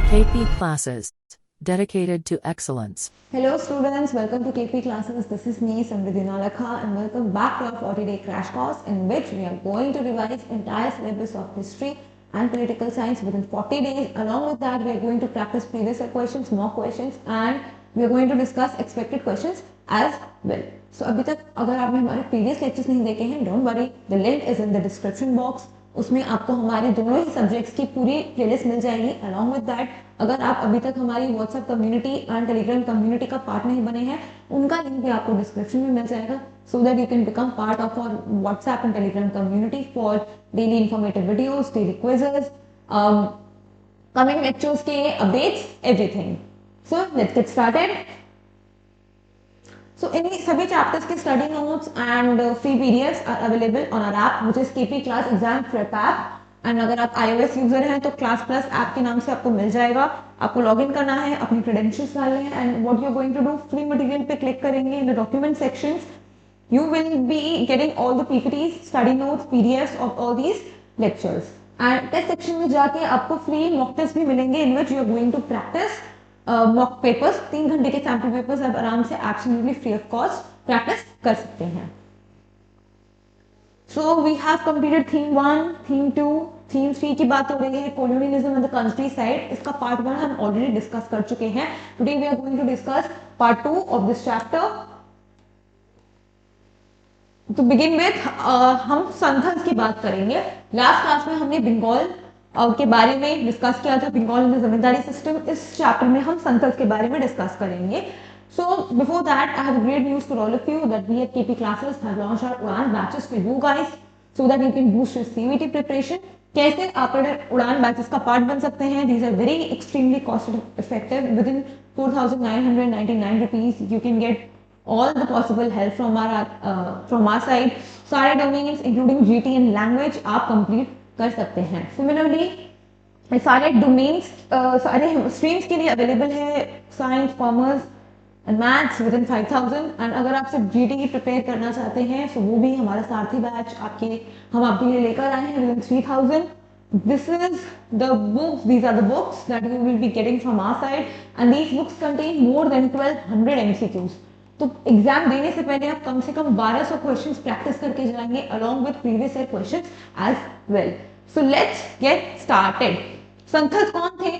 KP Classes, dedicated to excellence. Hello students, welcome to KP Classes. This is me, Samridhina Lakha, and welcome back to our 40-day crash course in which we are going to revise entire syllabus of history and political science within 40 days. Along with that, we are going to practice previous year questions, mock questions, and we are going to discuss expected questions as well. So अभी तक अगर आपने हमारे previous lectures नहीं देखे हैं, don't worry, the link is in the description box. उसमें आपको हमारे दोनों ही सब्जेक्ट्स की पूरी प्लेलिस्ट मिल जाएगी. अलॉन्ग विद दैट, अगर आप अभी तक हमारी WhatsApp community and Telegram community का पार्ट नहीं बने हैं, उनका लिंक भी आपको डिस्क्रिप्शन में मिल जाएगा, so that you can become part of our WhatsApp and Telegram community for daily informative videos, daily quizzes, coming lectures के updates, everything. So let's get started. So in सभी chapters के study notes and free PDFs are available on our app, which is KP Class Exam Prep App. And अगर आप iOS user हैं तो Class Plus app के नाम से आपको मिल जाएगा. आपको लॉगिन करना है, अपनी credentials डालने हैं, and what you're going to do, free material पे click करेंगे in the document sections. You will be getting all the PPTs, study notes, PDFs of all these lectures. And test section में जाके आपको free mock test भी मिलेंगे in which you are going to practice mock papers. 3 घंटे के sample papers आप आराम से absolutely free of cost practice कर सकते हैं. So we have completed theme 1, theme 2, theme 3 की बात हो रही है, colonialism on the countryside. इसका पार्ट 1 हम ऑलरेडी डिस्कस कर चुके हैं. Today we are going to discuss part 2 of this chapter. To begin with हम संथल्स की बात करेंगे. लास्ट क्लास में हमने बंगाल के बारे में डिस्कस किया था, बंगाल में जमींदारी सिस्टम. इस चैप्टर में हम संथल्स के बारे में डिस्कस करेंगे. So before that I have great news for all of you that we at KP classes have launched our Udaan batches for you guys so that you can boost your CVT preparation. कैसे आप Udaan batches का part बन सकते हैं? These are very extremely cost effective. With in 4,999 rupees you can get all the possible help from our side. सारे domains including GT and language आप complete कर सकते हैं. सिमिलरली सारे डोमेन्स सारे स्ट्रीम्स के लिए अवेलेबल है, science, commerce and maths with in 5,000. And अगर आप सिर्फ जीटी की प्रिपेयर करना चाहते हैं तो वो भी हमारा सारथी बैच हम आपके लिए लेकर आए हैं with in 3,000. This is the books, these are the books that you will be getting from our side, and these books contain more than 1,200 MCQs. तो एग्जाम देने से पहले आप कम से कम 1200 क्वेश्चंस प्रैक्टिस करके जाएंगे along with previous year questions as well. So let's get started. Santhals कौन थे?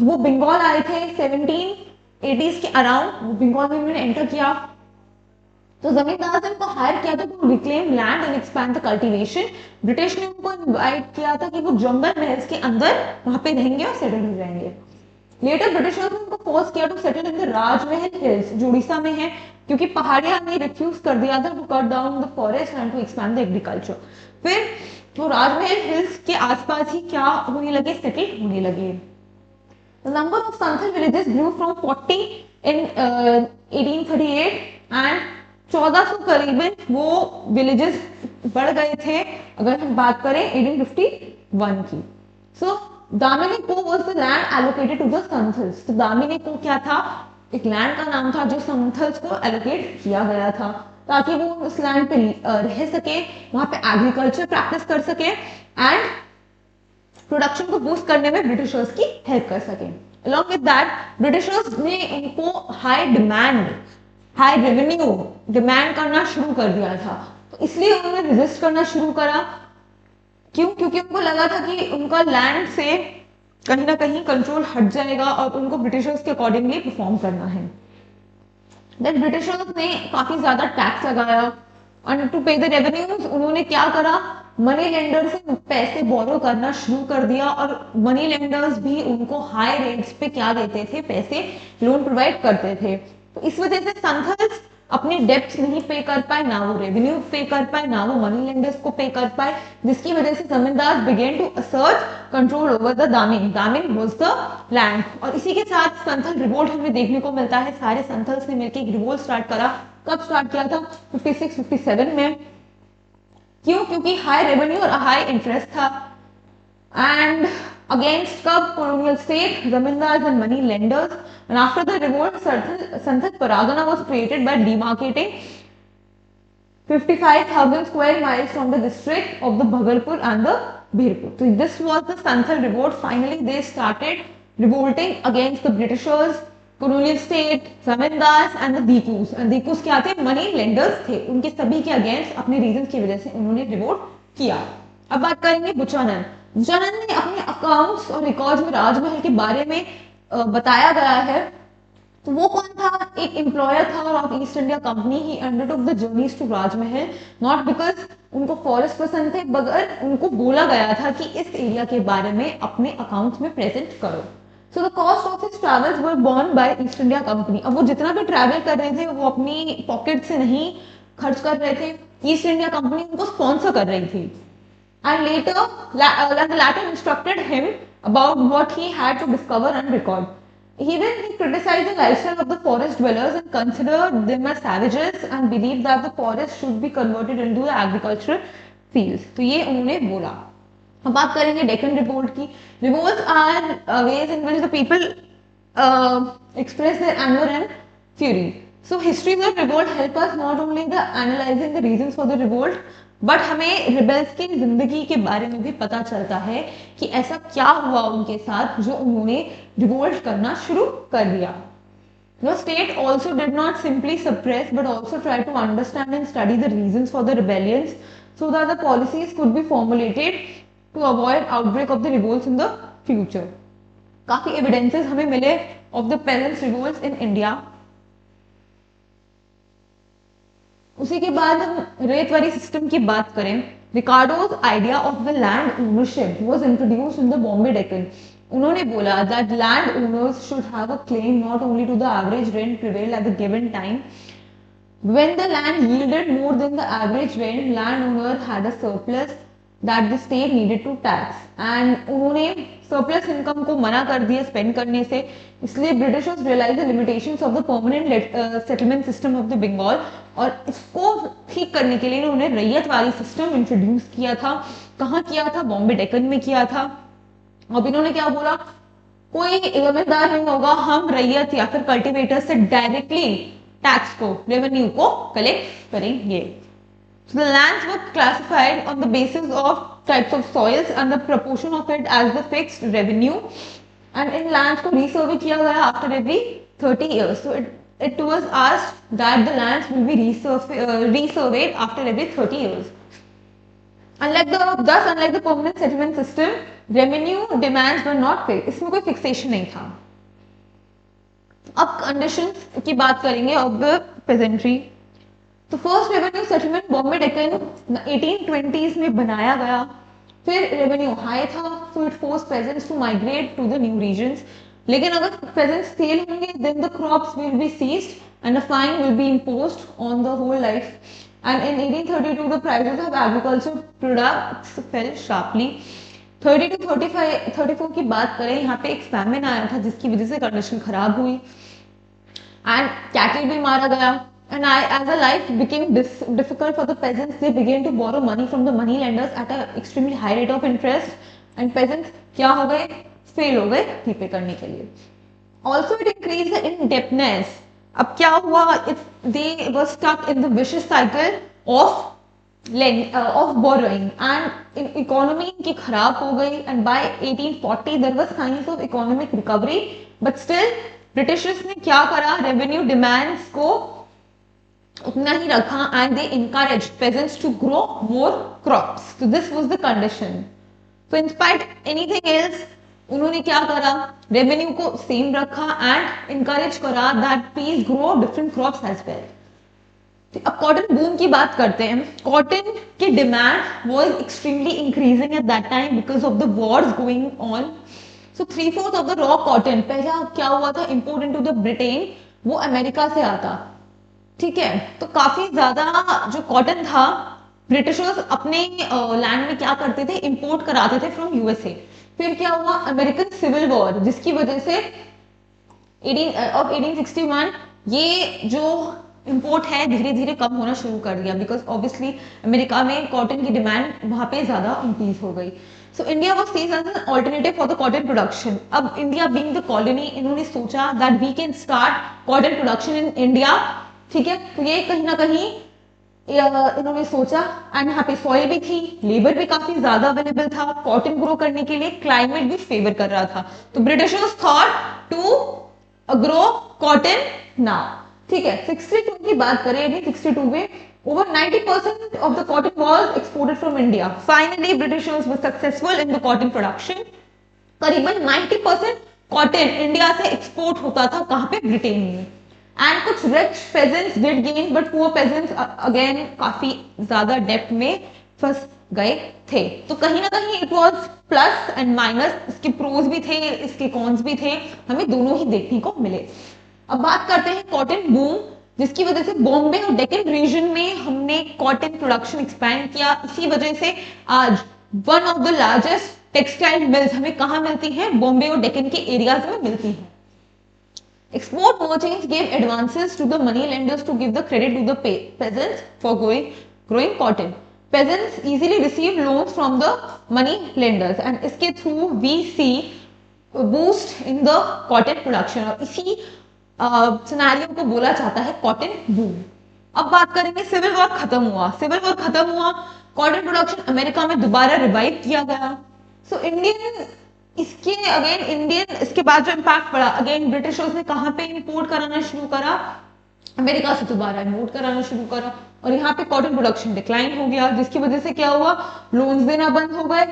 वो बंगाल आए थे 1780s के अराउंड. वो बंगाल में उन्होंने एंटर किया तो जमींदार ने उनको हायर किया था to reclaim land and expand the cultivation. British ने उनको इनवाइट किया था कि वो जंगल महल के अंदर वहां पे रहेंगे और सेटल हो जाएंगे. लेटर ब्रिटिशर्स ने उनको फोर्स किया to settle in the Rajmahal hills, जो उड़ीसा में है, क्योंकि पहाड़ियां ने रिफ्यूज कर दिया था to cut down the forest and to expand the agriculture. फिर वो राजमहल हिल्स के आसपास ही क्या होने लगे, सेटल होने लगे. The number of Santhal villages grew from 40 in 1838 and 1400 करीबन वो विलेजेस बढ़ गए थे अगर हम बात करें 1851 की. सो दामिनीको was the land allocated to the Santhals. तो दामिनीको क्या था? एक लैंड का नाम था जो संथल्स को एलोकेट किया गया था ताकि वो उस लैंड पे रह सके, वहां पे एग्रीकल्चर प्रैक्टिस कर सके एंड प्रोडक्शन को बूस्ट करने में ब्रिटिशर्स की हेल्प कर सके. अलॉन्ग विद दैट ब्रिटिशर्स ने उनको हाई रेवेन्यू डिमांड करना शुरू कर दिया था. तो इसलिए उन्होंने रेजिस्ट करना शुरू करा. क्यों? क्योंकि उनको लगा था कि उनका लैंड से कहीं ना कहीं कंट्रोल हट जाएगा और उनको ब्रिटिशर्स के अकॉर्डिंगली परफॉर्म करना है. देन ब्रिटिशर्स ने काफी ज्यादा टैक्स लगाया और टू पे द रेवेन्यूज उन्होंने क्या करा, मनी लेंडर से पैसे बोरो करना शुरू कर दिया और मनी लेंडर्स भी उनको हाई रेट्स पे क्या देते थे, पैसे लोन प्रोवाइड करते थे. तो इस वजह से संथल्स अपने डेब्ट्स नहीं पे कर पाए, ना वो रेवेन्यू पे कर पाए, ना वो मनी लेंडर्स को पे कर पाए, जिसकी वजह से zamindar began to assert control over the damin. Damin was the land. और इसी के साथ संथल रिवोल्ट हमें देखने को मिलता है. सारे संथल्स ने मिलकर एक रिवोल्ट स्टार्ट करा. कब स्टार्ट किया था? 56-57 में. क्यों? क्योंकि हाई रेवेन्यू और हाई इंटरेस्ट था. एंड against कब? colonial state, zamindars and money lenders. And after the revolt, Santhal Paragana was created by demarcating 55,000 square miles from the district of the Bhagalpur and the Birpur. So this was the Santhal revolt. Finally, they started revolting against the Britishers, colonial state, zamindars and the dikus. And dikus क्या थे? Money lenders थे। उनके सभी के against अपने reason की वजह से उन्होंने रिवोल्ट किया। अब बात करेंगे बुचानन। बुचानन ने अपने अकाउंट्स और रिकॉर्ड्स में राजमहल के बारे में बताया गया है। तो वो कौन था? एक एम्प्लॉयर था of East India company. He undertook the journeys to Rajmahal not because उनको फॉरेस्ट पसंद थे, मगर उनको बोला गया था कि इस एरिया के बारे में अपने अकाउंट्स में प्रेजेंट करो। So the cost of his travels were borne by East India company. अब वो जितना भी ट्रैवल कर रहे थे वो अपनी पॉकेट से नहीं खर्च कर रहे थे, ईस्ट इंडिया कंपनी उनको स्पॉन्सर कर रही थी। And later, the latter instructed him about what he had to discover and record. Even he criticized the lifestyle of the forest dwellers and considered them as savages and believed that the forest should be converted into the agricultural fields. तो ये उन्होंने बोला। अब बात करेंगे Deccan revolt की। Revolts are ways in which the people express their anger and fury. So history of revolt help us not only the analyzing the reasons for the revolt, but हमें rebels की जिंदगी के बारे में भी पता चलता है कि ऐसा क्या हुआ उनके साथ जो उन्होंने रिवोल्ट करना शुरू कर दिया। The state also did not simply suppress but also tried to understand and study the reasons for the rebellions so that the policies could be formulated to avoid outbreak of the revolts in the future. काफी evidences हमें मिले of the peasants revolts in India. उसी के बाद हम ryotwari system की बात करें। Ricardo's idea of the land ownership was introduced in the Bombay Deccan. उन्होंने बोला that land owners should have a claim not only to the average rent prevailed at the given time. When the land yielded more than the average rent, land owner had a surplus that the state needed to tax. And उन्होंने surplus income को मना कर दिया spend करने से। इसलिए Britishers realise the limitations of the permanent settlement system of the Bengal, और इसको ठीक करने के लिए उन्होंने रैयत वाली सिस्टम इंट्रोड्यूस किया था। कहाँ किया था? बॉम्बे डेक्कन में किया था। अब इन्होंने क्या बोला? कोई जमींदार नहीं होगा, हम रैयत या फिर कल्टीवेटर से डायरेक्टली टैक्स को, रेवेन्यू को कलेक्ट करेंगे। So the lands were classified on the basis of types of soils and the proportion of it as the fixed revenue, and in lands को resurvey किया गया after every 30 years. So it was asked that the lands will be resurveyed after every 30 years. Unlike the permanent settlement system, revenue demands were not fixed. इसमें कोई fixation नहीं था। अब conditions की बात करेंगे of the peasantry। तो first revenue settlement Bombay Deccan 1820s में बनाया गया। फिर रेवेन्यू हाई था, so it force peasants to migrate to the new regions. लेकिन अगर पेजेंट्स फेल होंगे then the crops will be seized and a fine will be imposed on the whole life. And in 1832 the prices of agriculture products fell sharply. 30 to 34 की बात करें, यहाँ पे एक famine आया था जिसकी वजह से कंडीशन खराब हुई एंड कैटल भी मारा गया। And as a life became difficult for the peasants, they began to borrow money from the money lenders at an extremely high rate of interest. And peasants क्या हो गए? फेल हो गए रिपे करने के लिए। Also it increased the indebtedness. अब क्या हुआ? They were stuck in the vicious cycle of borrowing and economy की खराब हो गई। And by 1840 there was signs of economic recovery, but still Britishers ने क्या करा? Revenue demands को उतना ही रखा and they encouraged peasants to grow more crops. So this was the condition. So in spite anything else, उन्होंने क्या करा? Revenue को सेम रखा एंड इनकरेज करा that please grow different crops as well. अब कॉटन बूम की बात करते हैं। कॉटन की demand was extremely increasing at that time because of the wars going on. So 3/4 of the raw cotton, पहला क्या हुआ था? इंपोर्ट इनटू द ब्रिटेन, वो अमेरिका से आता। ठीक है, तो काफी ज्यादा जो कॉटन था ब्रिटिशर्स अपने लैंड में क्या करते थे? इंपोर्ट कराते थे फ्रॉम यूएसए। फिर क्या हुआ? अमेरिकन सिविल वॉर, जिसकी वजह से 1861 ये जो इंपोर्ट है धीरे धीरे कम होना शुरू कर दिया बिकॉज ऑब्वियसली अमेरिका में कॉटन की डिमांड वहां पे ज्यादा इंक्रीज हो गई। So India was seen as an alternative for the cotton production. अब इंडिया बीइंग द कॉलोनी, इन्होंने सोचा that we can start cotton production in India. ठीक है, तो ये कहीं ना कहीं इन्होंने सोचा एंड यहाँ पे सॉइल भी थी, लेबर भी काफी ज्यादा अवेलेबल था, कॉटन ग्रो करने के लिए क्लाइमेट भी फेवर कर रहा था, तो Britishers thought to grow cotton now. ठीक है, 62 की बात करें, 1862 में over 90% of the cotton was exported from India. Finally, Britishers were successful in the cotton production. करीबन 90% कॉटन इंडिया से एक्सपोर्ट होता था, कहां पे, ब्रिटेन में। एंड कुछ rich pageants did gain, but poor pageants again काफी ज्यादा डेप्थ में फंस गए थे। तो कहीं ना कहीं it was plus and minus, इसके प्रोज भी थे, इसके कॉन्स भी थे, हमें दोनों ही देखने को मिले। अब बात करते हैं कॉटन बूम, जिसकी वजह से बॉम्बे और डेक्कन रीजन में हमने कॉटन प्रोडक्शन एक्सपैंड किया। इसी वजह से आज one of the largest textile mills हमें कहां मिलती हैं, बॉम्बे और डेक्कन के एरियाज में मिलती हैं। Export merchants gave advances to the money lenders to give the credit to the peasants for growing cotton. Peasants easily received loans from the money lenders and इसके through we see boost in the cotton production, और इसी scenario को बोला जाता है cotton boom. अब बात करेंगे, सिविल वॉर खत्म हुआ, सिविल वॉर खत्म हुआ, कॉटन प्रोडक्शन अमेरिका में दोबारा रिवाइव किया गया। सो इंडियन इसके अगेन इंडियन इसके बाद जो इम्पैक्ट पड़ा, अगेन ब्रिटिशर्स ने कहां पे इंपोर्ट कराना शुरू करा, अमेरिका से दोबारा इंपोर्ट कराना शुरू करा, और यहाँ पे कॉटन प्रोडक्शन डिक्लाइन हो गया, जिसकी वजह से क्या हुआ, लोन्स देना बंद हो गए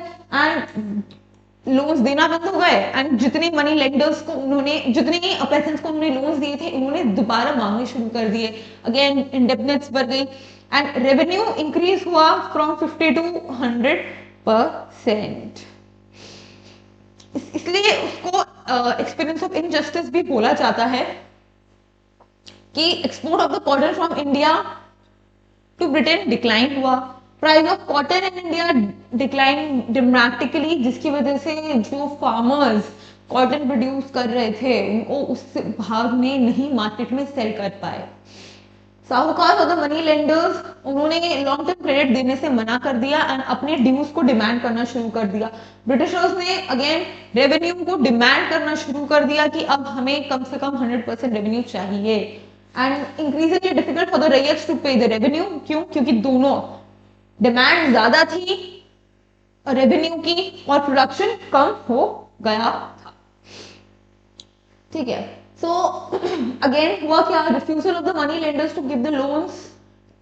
एंड जितने मनी लेंडर्स को उन्होंने, जितने पेसेंट्स को उन्होंने लोन्स दिए थे, उन्होंने दोबारा मांगने शुरू कर दिए, अगेन इंडेप्टनेस बढ़ गई एंड रेवेन्यू इंक्रीज हुआ फ्रॉम 50 to 100%। इसलिए उसको एक्सपीरियंस ऑफ इनजस्टिस भी बोला जाता है कि export of the cotton from India to Britain decline हुआ, price of cotton in India decline dramatically, जिसकी वजह से जो फार्मर्स कॉटन प्रोड्यूस कर रहे थे उनको उस भाग में नहीं मार्केट में सेल कर पाए। साहूकार और द मनी लेंडर्स, उन्होंने लॉन्ग टर्म क्रेडिट देने से मना कर दिया एंड अपने ड्यूज को डिमांड करना शुरू कर दिया। ब्रिटिशर्स ने अगेन रेवेन्यू को डिमांड करना शुरू कर दिया कि अब हमें कम से कम 100% रेवेन्यू चाहिए and increasingly difficult for the ryots to pay the revenue. क्यों? क्योंकि दोनों डिमांड ज्यादा थी रेवेन्यू की और प्रोडक्शन कम हो गया था। ठीक है, सो अगेन हुआ क्या, refusal of the money lenders to give the loans.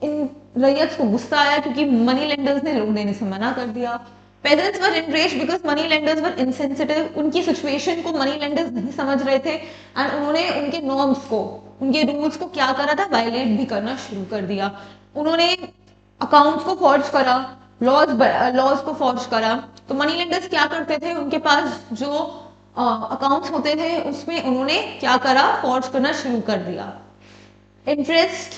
इन रैयत्स को गुस्सा आया क्योंकि मनी लेंडर्स ने लोन देने से मना कर दिया। Pageants were enraged because money lenders were insensitive, उनकी सिचुएशन को मनी लेंडर्स नहीं समझ रहे थे एंड उन्होंने उनके नॉर्म्स को, उनके रूल्स को क्या करा था, वायलेट भी करना शुरू कर दिया। उन्होंने अकाउंट्स को फॉर्ज करा, लॉज को फॉर्ज करा। तो मनी लेंडर्स क्या करते थे, उनके पास जो अकाउंट्स होते थे उसमें उन्होंने क्या करा, फॉर्ज करना शुरू कर दिया। इंटरेस्ट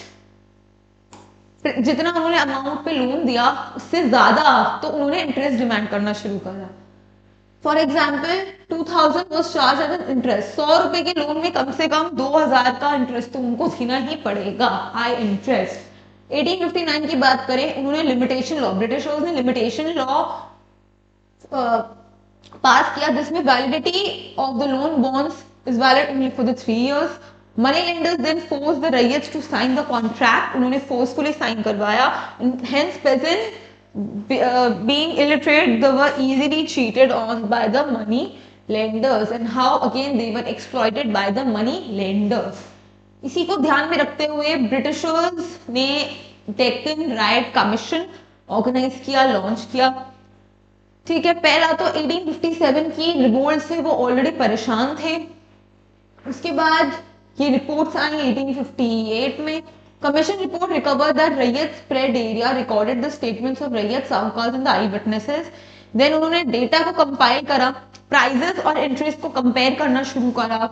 जितना उन्होंने अमाउंट पे लोन दिया उससे ज्यादा तो उन्होंने इंटरेस्ट डिमांड करना शुरू करा। For example 2000 was charge as an interest, 100 रुपए के लोन में कम से कम 2000 का इंटरेस्ट तो उनको देना ही पड़ेगा, हाई इंटरेस्ट। 1859 की बात करें, उन्होंने लिमिटेशन लॉ, ब्रिटिशर्स ने लिमिटेशन लॉ पास किया जिसमें validity of the loan bonds is valid only for the 3 years। Money lenders then force the ryots to sign the contract, उन्होंने फोर्सफुली साइन करवाया। Hence peasant being illiterate they were easily cheated on by the money lenders and how again they were exploited by the money lenders। इसी को ध्यान में रखते हुए Britishers ने Deccan right commission organise किया, लॉन्च किया। ठीक है, पहला तो 1857 की रिवोल्ट से वो ऑलरेडी परेशान थे। उसके बाद ये रिपोर्ट्स आई 1858 में। Commission report recover the ryot spread area, recorded the statements of ryot, sahukar and the eyewitnesses. Then उन्होंने डेटा को कंपाइल करा, प्राइजेस और इंटरेस्ट को कंपेयर करना शुरू करा।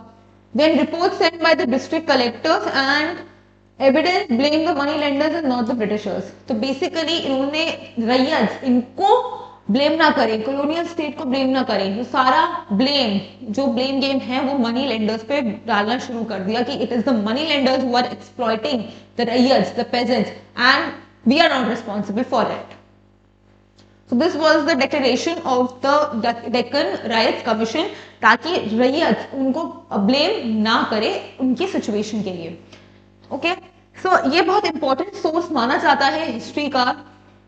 Then report sent by the district collectors and evidence blame the money lenders and not the Britishers. तो basically इन्होंने रैयत इनको ब्लेम ना करें, कॉलोनियल स्टेट को ब्लेम ना करें, तो सारा ब्लेम जो ब्लेम गेम है वो मनी लेंडर्स पे डालना शुरू कर दिया कि it is the money lenders who are exploiting the ryots, the peasants and we are not responsible for it. So this was the declaration of the Deccan Riots Commission, ताकि रैयत उनको ब्लेम ना करे उनकी सिचुएशन के लिए। ओके, ये बहुत इंपॉर्टेंट सोर्स माना जाता है हिस्ट्री का.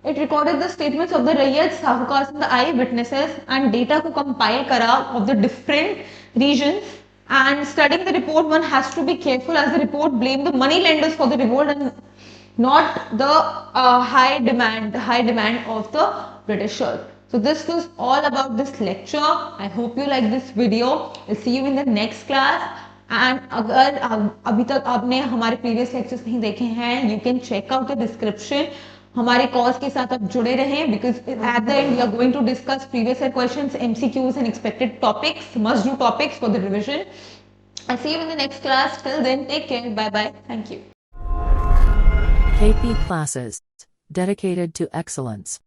It recorded the statements of the ryot sahukar and the eyewitnesses and data को कंपाइल करा of the different regions. And studying the report, one has to be careful as the report blamed the money lenders for the revolt and not the high demand of the Britishers. So this was all about this lecture. I hope you like this video. I'll see you in the next class. And अगर अभी तक आपने हमारे previous lectures नहीं देखे हैं, you can check out the description. हमारे course के साथ आप जुड़े रहें because at the end we are going to discuss previous year questions, MCQs and expected topics, must do topics for the revision. I'll see you in the next class. Till then, take care. Bye bye. Thank you. KP classes dedicated to excellence.